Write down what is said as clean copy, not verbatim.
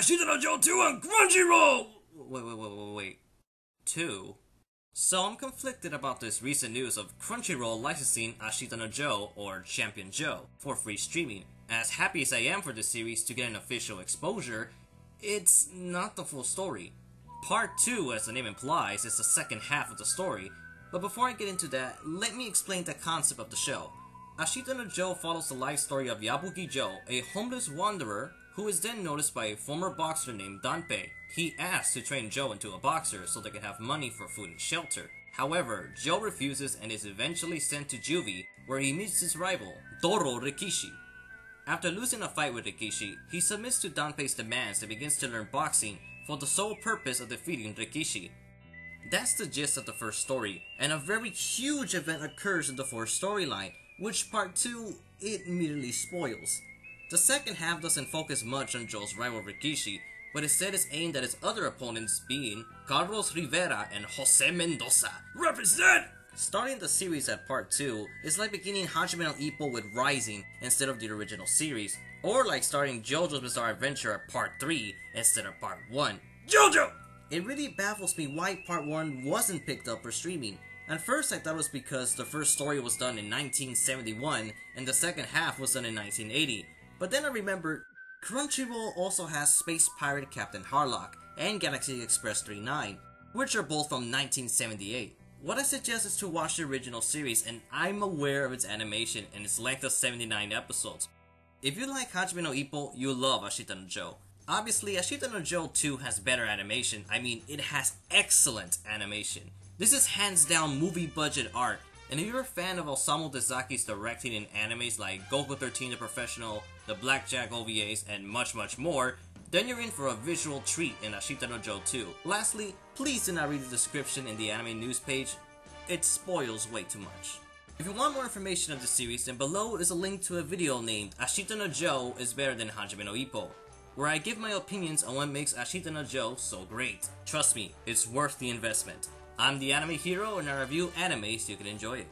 Ashita No Joe 2 on Crunchyroll! Wait. 2? So I'm conflicted about this recent news of Crunchyroll licensing Ashita No Joe, or Champion Joe, for free streaming. As happy as I am for this series to get an official exposure, it's not the full story. Part 2, as the name implies, is the second half of the story, but before I get into that, let me explain the concept of the show. Ashita No Joe follows the life story of Yabuki Joe, a homeless wanderer who is then noticed by a former boxer named Danpei. He asks to train Joe into a boxer so they can have money for food and shelter. However, Joe refuses and is eventually sent to juvie, where he meets his rival, Doro Rikishi. After losing a fight with Rikishi, he submits to Danpei's demands and begins to learn boxing for the sole purpose of defeating Rikishi. That's the gist of the first story, and a very huge event occurs in the fourth storyline, which part 2 it immediately spoils. The second half doesn't focus much on Joe's rival Rikishi, but instead is aimed at his other opponents being Carlos Rivera and Jose Mendoza. Represent! Starting the series at part 2 is like beginning Hajime no Ippo with Rising instead of the original series, or like starting JoJo's Bizarre Adventure at part 3 instead of part 1. JoJo! It really baffles me why part 1 wasn't picked up for streaming. At first I thought it was because the first story was done in 1971 and the second half was done in 1980, but then I remembered Crunchyroll also has Space Pirate Captain Harlock and Galaxy Express 39, which are both from 1978. What I suggest is to watch the original series, and I'm aware of its animation and its length of 79 episodes. If you like Hajime no Ippo, you'll love Ashita no Joe. Obviously, Ashita no Joe 2 has better animation. I mean, it has excellent animation. This is hands down movie budget art, and if you're a fan of Osamu Tezuka's directing in animes like Goku 13 the Professional, the Blackjack OVAs, and much more, then you're in for a visual treat in Ashita no Joe 2. Lastly, please do not read the description in the anime news page. It spoils way too much. If you want more information of the series, then below is a link to a video named Ashita no Joe is better than Hajime no Ippo, where I give my opinions on what makes Ashita no Joe so great. Trust me, it's worth the investment. I'm the AnimeHERO, and I review anime so you can enjoy it.